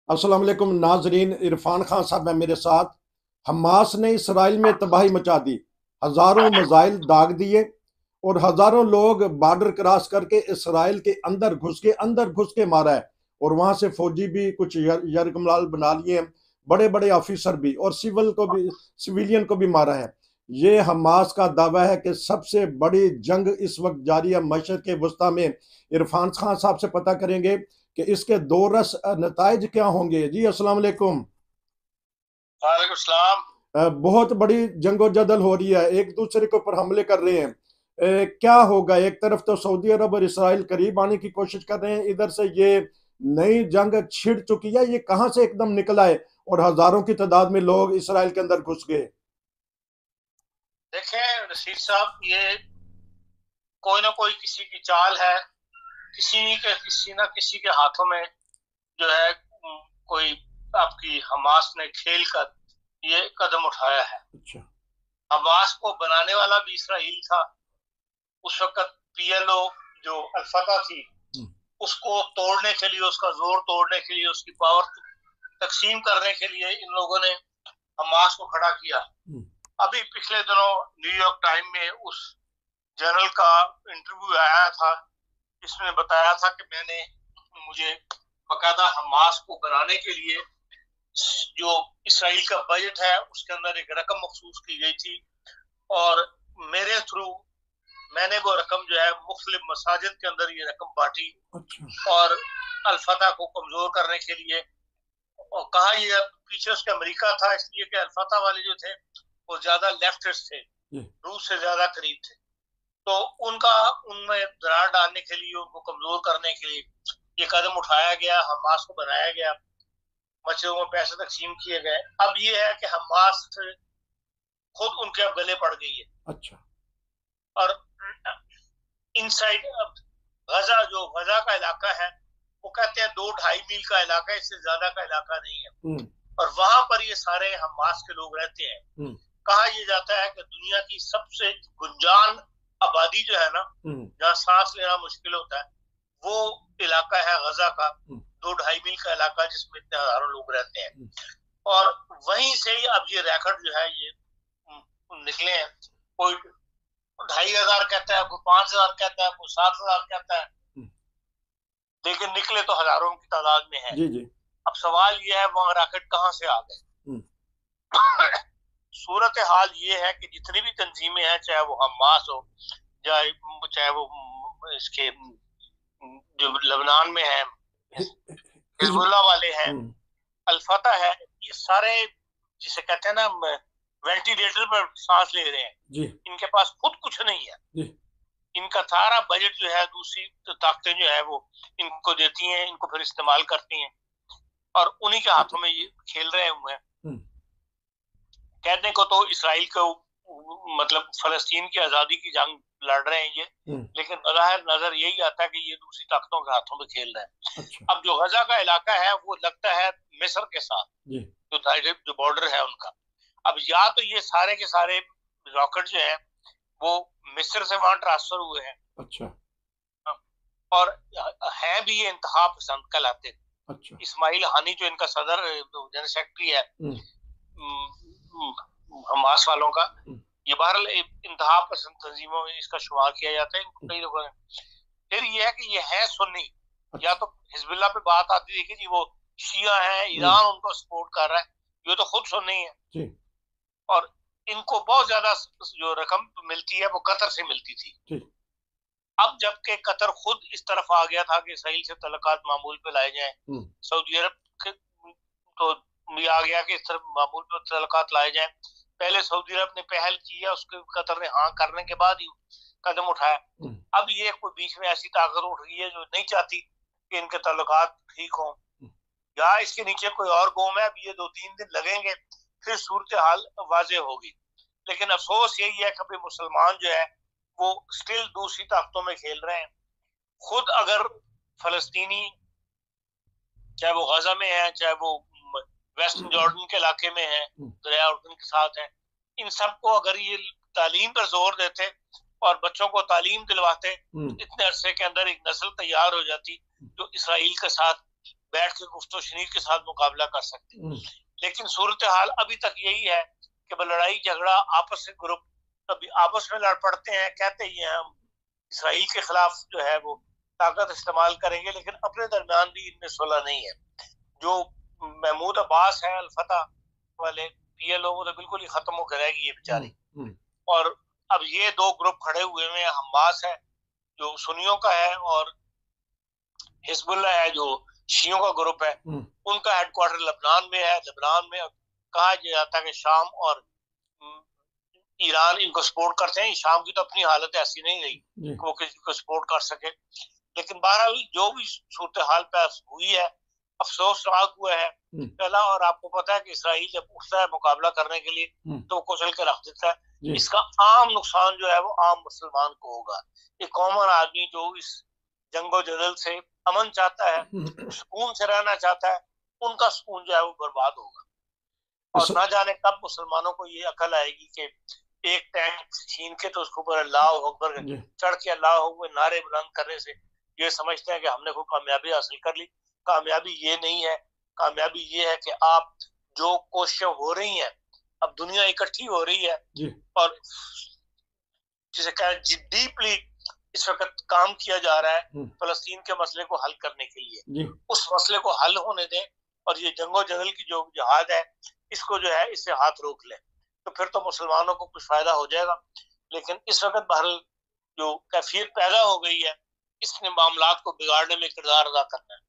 अस्सलाम वालेकुम नाजरीन, इरफान खान साहब है मेरे साथ। हमास ने इसराइल में तबाही मचा दी, हजारों मिसाइल दाग दिए और हजारों लोग बॉर्डर क्रॉस करके इसराइल के अंदर घुस के मारा है। और वहां से फौजी भी कुछ यरगमलाल बना लिए हैं, बड़े बड़े ऑफिसर भी, और सिविलियन को भी मारा है। ये हमास का दावा है कि सबसे बड़ी जंग इस वक्त जारी है मशरक़ के वस्ता में। इरफान खान साहब से पता करेंगे कि इसके दो रस नताइज क्या होंगे। जी अस्सलाम वालेकुम। वालेकुम सलाम। बहुत बड़ी जंगो जदल हो रही है, एक दूसरे के ऊपर हमले कर रहे हैं। क्या होगा? एक तरफ तो सऊदी अरब और इसराइल करीब आने की कोशिश कर रहे हैं, इधर से ये नई जंग छिड़ चुकी है। ये कहां से एकदम निकला है और हजारों की तादाद में लोग इसराइल के अंदर घुस गए? देखें रशीद साहब, ये कोई ना कोई किसी की चाल है। किसी ना किसी के हाथों में जो है कोई आपकी हमास ने खेल कर ये कदम उठाया है। अच्छा। हमास को बनाने वाला भी इसराइल था। उस वक्त पीएलओ जो अल-फतह थी, हम्म। उसको तोड़ने के लिए, उसका जोर तोड़ने के लिए, उसकी पावर तकसीम करने के लिए इन लोगों ने हमास को खड़ा किया। अभी पिछले दिनों न्यूयॉर्क टाइम में उस जनरल का इंटरव्यू आया था, जिसमें बताया था कि मुझे बकायदा हमास को बनाने के लिए जो इसराइल का बजट है उसके अंदर एक रकम मखसूस की गई थी, और मेरे थ्रू मैंने वो रकम जो है मुख्तलिफ मसाजिद के अंदर ये रकम बांटी। अच्छा। और अल-फतह को कमजोर करने के लिए, और कहा ये पीछे उसके अमेरिका था, इसलिए कि अल-फतह वाले जो थे वो ज्यादा लेफ्टिस्ट थे, रूस से ज्यादा करीब थे। तो उनका उनमें दरार डालने के लिए, उनको कमजोर करने के लिए ये कदम उठाया गया, हमास को बनाया गया, मस्जिदों में पैसे तकसीम किए गए। अब ये है कि हमास खुद उनके अब गले पड़ गई है। अच्छा। और इनसाइड गजा, जो गजा का इलाका है, वो कहते हैं 2-2.5 मील का इलाका है, इससे ज्यादा का इलाका नहीं है। और वहां पर ये सारे हमास के लोग रहते हैं। कहा यह जाता है कि दुनिया की सबसे गुंजान आबादी जो है ना, जहाँ सांस लेना मुश्किल होता है, वो इलाका है गजा का, 2-2.5 मील का इलाका, जिसमें इतने हजारों लोग रहते हैं। और वहीं से ही अब ये रैकेट जो है ये निकले हैं। कोई 2,500 कहता है, कोई 5,000 कहता है, कोई 7,000 कहता है, लेकिन निकले तो हजारों की तादाद में है। जी जी। अब सवाल ये है वहां रॉकेट कहां से आ गए। सूरत हाल ये है कि जितनी भी तंजीमें हैं, चाहे वो हमास हो, चाहे वो इसके जो लबनान में है हिजबुल्लाह वाले हैं, अल-फतह है, ये सारे जिसे कहते हैं ना वेंटिलेटर पर सांस ले रहे हैं जी। इनके पास खुद कुछ नहीं है जी। इनका सारा बजट जो है दूसरी तो ताकतें जो है वो इनको देती हैं, इनको फिर इस्तेमाल करती हैं, और उन्हीं के हाथों में ये खेल रहे हुए हैं। कहने को तो इसराइल को मतलब फलस्तीन की आजादी की जंग लड़ रहे हैं ये, लेकिन नजर यही आता है कि ये दूसरी ताकतों के हाथों में खेल रहे हैं। अच्छा। अब जो गजा का इलाका है वो लगता है मिस्र के साथ, जो बॉर्डर है उनका। अब या तो ये सारे के सारे रॉकेट जो है वो मिस्र से वहां ट्रांसफर हुए हैं। अच्छा। और है भी ये इंतहा पसंद कहलाते। अच्छा। इस्माइल हानी जो इनका सदर जनरल सेक्रेटरी है हमास वालों का, ये बहरहाल इंतहा पसंद तंजीमों में इसका शुमार किया जाता है इनको कई लोगों ने। फिर ये है कि ये है सुन्नी। अच्छा। या तो हिजबुल्लाह पे बात आती देखिए जी, वो शिया है, ईरान उनको सपोर्ट कर रहा है, ये तो खुद सुन्नी है जी। और इनको बहुत ज्यादा जो रकम मिलती है वो कतर से मिलती थी जी। अब जबकि कतर खुद इस तरफ आ गया था कि इसराइल से तल्लुकात मामूल पे लाए जाएं, सऊदी अरब तो भी आ गया कि इस तरफ मामूल पे तल्लुकात लाए जाएं। पहले सऊदी अरब ने पहल की है, उसके कतर ने हाँ करने के बाद ही कदम उठाया। अब ये कोई बीच में ऐसी ताकत उठ रही है जो नहीं चाहती कि इनके तल्लुकात ठीक हों, या इसके नीचे कोई और कौम है। अब ये 2-3 दिन लगेंगे, फिर सूरत हाल वाजे होगी। लेकिन अफसोस यही है कि मुसलमान जो है वो स्टिल दूसरी ताकतों में खेल रहे हैं। खुद अगर फलस्तीनी, चाहे वो गजा में है, चाहे वो वेस्टर्न जॉर्डन के इलाके में है, दरिया उर्दन के साथ है, इन सबको अगर ये तालीम पर जोर देते और बच्चों को तालीम दिलवाते, तो इतने अरसे के अंदर एक नस्ल तैयार हो जाती जो इसराइल के साथ बैठ के गुफ्तो शनीर के साथ मुकाबला कर सकते। लेकिन सूरत हाल अभी तक यही है कि लड़ाई झगड़ा आपस से ग्रुप कभी आपस में लड़ पड़ते हैं, कहते ही हैं हम इसराइल के खिलाफ जो है वो ताकत इस्तेमाल करेंगे, लेकिन अपने दरमियान भी इनमें सुलह नहीं है। जो महमूद अब्बास है अल-फतह वाले पीएलओ, वो तो बिल्कुल ही खत्म होकर रहेगी ये बेचारी। और अब ये दो ग्रुप खड़े हुए हैं, हमास है जो सुन्नियों का है और हिजबुल्लाह है जो शियों का ग्रुप है। उनका हेडक्वार्टर लेबनान में है। लेबनान में कहा जाता है कि शाम और ईरान इनको सपोर्ट करते हैं। शाम की तो अपनी हालत ऐसी नहीं रही कि वो किसी को सपोर्ट कर सके, लेकिन बहरहाल जो भी सूरत हाल पैदा हुई है, अफसोसनाक हुआ है पहला। और आपको पता है कि इसराइल जब उठता है मुकाबला करने के लिए तो कुचल के रख देता है। इसका आम नुकसान जो है वो आम मुसलमान को होगा। एक कॉमन आदमी जो इस जंगो जदल से अमन चाहता है, सुकून से रहना चाहता है, उनका सुकून जो है वो बर्बाद होगा। और ना जाने कब मुसलमानों को ये अकल आएगी कि एक टैंक छीन के तो उसके ऊपर अल्लाह अकबर चढ़ के अल्लाह अकबर नारे बुलंद करने से ये समझते हैं कि हमने कोई कामयाबी हासिल कर ली। कामयाबी ये नहीं है। कामयाबी ये है कि आप जो कोशिशें हो रही हैं, अब दुनिया इकट्ठी हो रही है और जिसे कहें डीपली इस वक्त काम किया जा रहा है फलस्तीन के मसले को हल करने के लिए। उस मसले को हल होने दें और ये जंगो जदल की जो जिहाद है इसको जो है इससे हाथ रोक लें, तो फिर तो मुसलमानों को कुछ फायदा हो जाएगा। लेकिन इस वक्त बहरहाल जो कैफियत पैदा हो गई है, इसने मामलात को बिगाड़ने में किरदार अदा करना है।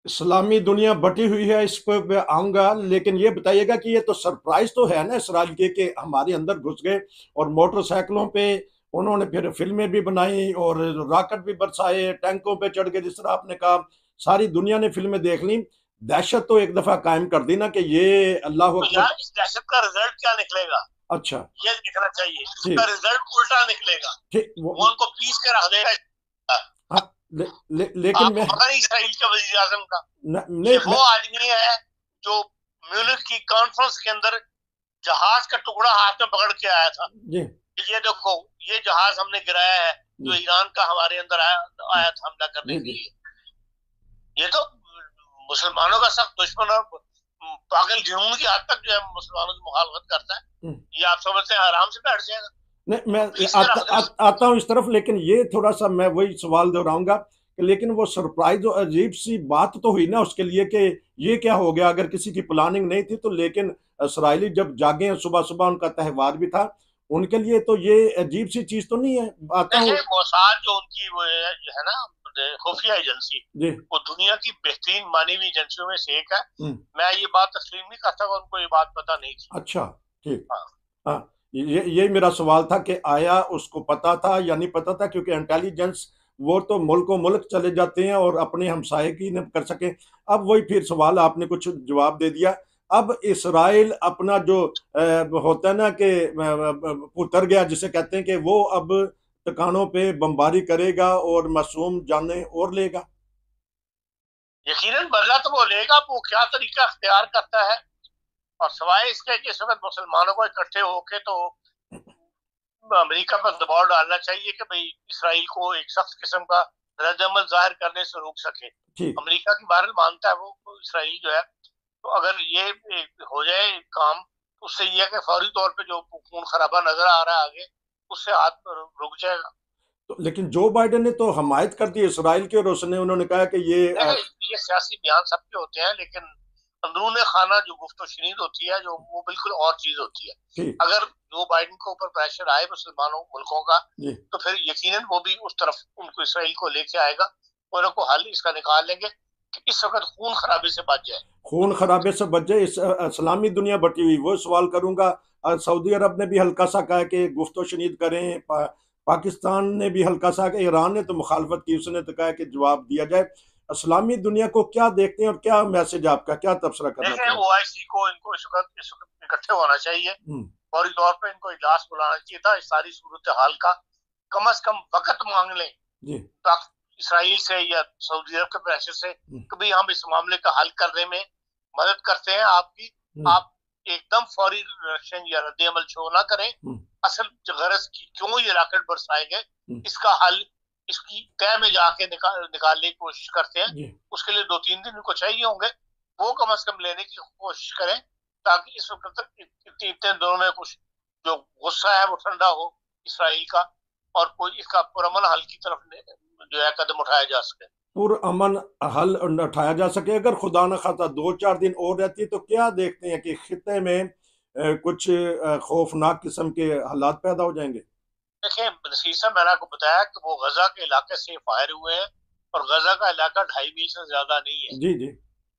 इस्लामी दुनिया बटी हुई है, इस पर आऊंगा, लेकिन ये बताइएगा कि ये तो सरप्राइज तो है ना इसराइल के कि हमारे अंदर घुस गए और मोटरसाइकिलों पे उन्होंने फिर फिल्में भी बनाई और रॉकेट भी बरसाए, टैंकों पे चढ़ के, जिस तरह आपने कहा सारी दुनिया ने फिल्में देख ली। दहशत तो एक दफा कायम कर दी ना कि ये अल्लाह तो इस दहशत का रिजल्ट क्या निकलेगा? अच्छा, ये दिखना चाहिए। इसका रिजल्ट उल्टा निकलेगा, वो उनको पीस के रख देगा। लेकिन मैं पता नहीं इसराइल के वजीर आज़म का ये वो आदमी है जो म्यूनिख की कॉन्फ्रेंस के अंदर जहाज का टुकड़ा हाथ में पकड़ के आया था। ये देखो, ये जहाज हमने गिराया है जो ईरान का हमारे अंदर आया था हमला करने के लिए। ये तो मुसलमानों का सख्त दुश्मन और पागल जुनून की हद तक जो है मुसलमानों की मुखालफत करता है। ये आप समझते हैं आराम से बैठ जाएगा। नहीं, मैं आता हूँ इस तरफ, लेकिन ये थोड़ा सा मैं वही सवाल दोहराऊंगा, लेकिन वो सरप्राइज और अजीब सी बात तो हुई ना उसके लिए कि ये क्या हो गया, अगर किसी की प्लानिंग नहीं थी तो। लेकिन इसराइली जब जागे, सुबह सुबह उनका त्यौहार भी था, उनके लिए तो ये अजीब सी चीज तो नहीं है। आता हूँ मोसाद जो उनकी वो है ना खुफिया एजेंसी, वो दुनिया की बेहतरीन मानवीय एजेंसियों में से एक है। मैं ये बात तस्लीम नहीं करता, उनको ये बात पता नहीं थी। अच्छा, ठीक। हाँ, ये मेरा सवाल था कि आया उसको पता था या नहीं पता था, क्योंकि इंटेलिजेंस वो तो मुल्कों मुल्क चले जाते हैं और अपने हमसाये की न कर सके। अब वही फिर सवाल आपने कुछ जवाब दे दिया। अब इसराइल अपना जो होता है ना कि उतर गया, जिसे कहते हैं कि वो अब ठिकानों पे बमबारी करेगा और मासूम जाने और लेगा। यकीनन बदला तो वो लेगा, वो क्या तरीका अख्तियार करता है। और सवाए इसके कि इस वक्त मुसलमानों को इकट्ठे होके तो अमेरिका पर दबाव डालना चाहिए कि भाई इसराइल को एक सख्त किस्म का रद्दअमल जाहिर करने से रोक सके। अमेरिका की बात मानता है वो इसराइल जो है, तो अगर ये हो जाए काम, उससे यह कि फौरी तौर पे जो खून खराबा नजर आ रहा है आगे, उससे हाथ रुक जाएगा। तो लेकिन जो बाइडेन ने तो हमायत कर दी इसराइल की, और उसने उन्होंने कहा कि ये सियासी बयान सबके होते हैं, लेकिन अंदरून खाना जो गुफ्तो शनीद होती है जो वो बिल्कुल और चीज होती है। अगर जो बाइडेन के ऊपर प्रेशर आए मुसलमानों मुल्कों का, तो फिर यकीनन वो भी उस तरफ उनको इसराइल को लेके आएगा और उनको हल इसका निकाल लेंगे कि इस वक्त खून खराबे से बच जाए। खून खराबे से बच जाए। इस्लामी दुनिया बटी हुई, वो सवाल करूंगा। सऊदी अरब ने भी हल्का सा कहा कि गुफ्तो शनीद करें, पाकिस्तान ने भी हल्का सा, ईरान ने तो मुखालफत की, उसने तो कहा कि जवाब दिया जाए। इस्लामी दुनिया को क्या देखते हैं और क्या मैसेज आपका, क्या तबसरा करना चाहिए? ओआईसी को इनको इस वक्त इकट्ठे होना चाहिए, फौरी तौर पे इनको इजलास बुलाना चाहिए था। इस सारी सूरत हाल का कम से कम वक्त मांग लें इसराइल से या सऊदी अरब के प्रेशर से कि भाई हम इस मामले का हल करने में मदद करते हैं आपकी। आप एकदम फौरी रिएक्शन या रद्द-ए-अमल शो ना करें। असल गरज की क्यों ये रॉकेट बरसाए गए, इसका हल इसकी तय में जाके निकालने की कोशिश करते हैं। जी उसके लिए 2-3 दिन उनको चाहिए होंगे, वो कम से कम लेने की कोशिश करें, ताकि इस वक्त तक इतने दिनों में कुछ जो गुस्सा है वो ठंडा हो इसराइल का, और कोई इसका पुरअमन हल की तरफ जो है कदम उठाया जा सके। पुरअमन हल उठाया जा सके। अगर खुदा न खासा 2-4 दिन और रहती तो क्या देखते हैं कि खित्ते में कुछ खौफनाक किस्म के हालात पैदा हो जाएंगे। देखिए नसीर साहब, मैंने आपको बताया कि वो गजा के इलाके से फायर हुए हैं, और गजा का इलाका 2.5 मील से ज्यादा नहीं है। जी जी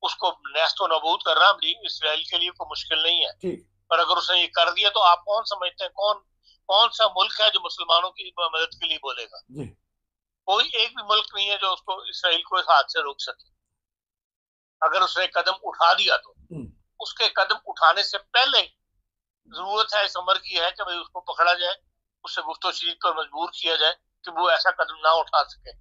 उसको नेस्तो नाबूद करना इसराइल के लिए कोई मुश्किल नहीं है। ठीक। पर अगर उसने ये कर दिया तो आप कौन समझते हैं कौन कौन सा मुल्क है जो मुसलमानों की मदद के लिए बोलेगा? जी कोई एक भी मुल्क नहीं है जो उसको इसराइल को इस हाथ से रोक सके। अगर उसने कदम उठा दिया तो उसके कदम उठाने से पहले जरूरत है, इस अमर की है कि भाई उसको पकड़ा जाए, उससे गुफ्तगू पर मजबूर किया जाए कि वो ऐसा कदम ना उठा सके।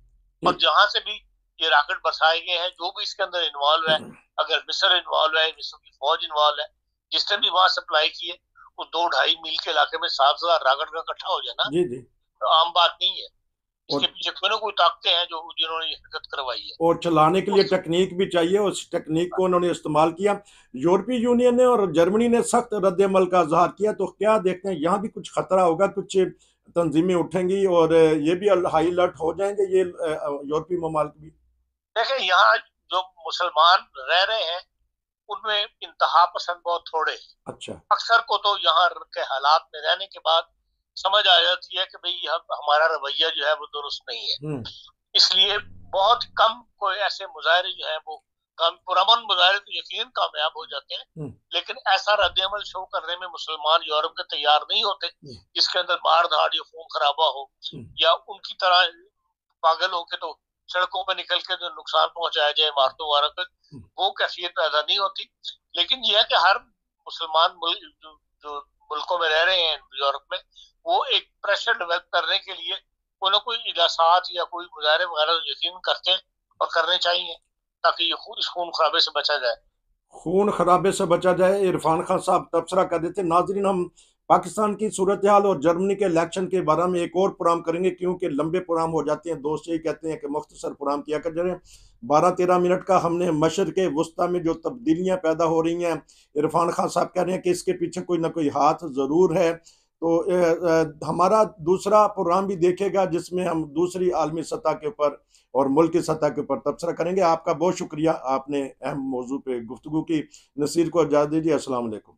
और जहां से भी ये रॉकेट बरसाए गए हैं, जो भी इसके अंदर इन्वॉल्व है, अगर मिस्र इन्वॉल्व है, मिस्र की फौज इन्वॉल्व है, जिसने भी वहां सप्लाई किए, वो 2-2.5 मील के इलाके में 7,000 रॉकेट का इकट्ठा हो जाए ना, जी जी, तो आम बात नहीं है। इसके और पीछे कोई ना कोई ताकतें हैं जो जिन्होंने ये हरकत करवाई है। और चलाने के लिए टेक्निक भी चाहिए, उस टेक्निक को उन्होंने इस्तेमाल किया। यूरोपीय यूनियन ने और जर्मनी ने सख्त रद्द-ए-अमल का इजहार किया, तो क्या देखते हैं यहाँ भी कुछ खतरा होगा, कुछ तंजीमें उठेंगी और ये भी हाई अलर्ट हो जाएंगे ये यूरोपीय ममालिक भी। देखिए यहाँ जो मुसलमान रह रहे हैं उनमें इंतहा पसंद बहुत थोड़े हैं। अच्छा। अक्सर को तो यहाँ के हालात में रहने के बाद समझ आ जाती है कि भाई हमारा रवैया जो है वो दुरुस्त नहीं है। इसलिए बहुत कम कोई ऐसे मुजाहरे जो है वो पुरअमन मुजाहरे तो यकीन कामयाब हो जाते हैं, लेकिन ऐसा रद्द-ए-अमल शो करने में मुसलमान यूरोप के तैयार नहीं होते जिसके अंदर मार धाड़ या खून खराबा हो, या उनकी तरह पागल हो के तो सड़कों पर निकल के जो नुकसान पहुंचाया जाए इमारतों वगैरह को, वो कैफियत पैदा नहीं होती। लेकिन यह है कि हर मुसलमान मुल्क जो मुल्कों में रह रहे हैं यूरोप में, वो एक प्रेशर डेवलप करने के लिए कोई ना कोई इजासात या कोई मुजाहरे वगैरह यकीन करते हैं और करने चाहिए, ताकि इस खून खराबे से बचा जाए। खून खराबे से बचा जाए। इरफान खान साहब तबसरा कर देते। नाजरीन, हम पाकिस्तान की सूरत हाल और जर्मनी के इलेक्शन के बारे में एक और प्रोग्राम करेंगे, क्योंकि लंबे प्रोग्राम हो जाते हैं। दोस्त यही कहते हैं कि मुख्तसर प्रोग्राम किया कर जाए। 12-13 मिनट का हमने मशरिक़ वस्ता में जो तब्दीलियां पैदा हो रही हैं, इरफान खान साहब कह रहे हैं कि इसके पीछे कोई ना कोई हाथ ज़रूर है। तो हमारा दूसरा प्रोग्राम भी देखेगा जिसमें हम दूसरी आलमी सतह के ऊपर और मुल्क की सतह के ऊपर तबसरा करेंगे। आपका बहुत शुक्रिया, आपने अहम मौजू पे गुफ्तगू की। नसीर को इजाज़त दीजिए। अस्सलाम वालेकुम।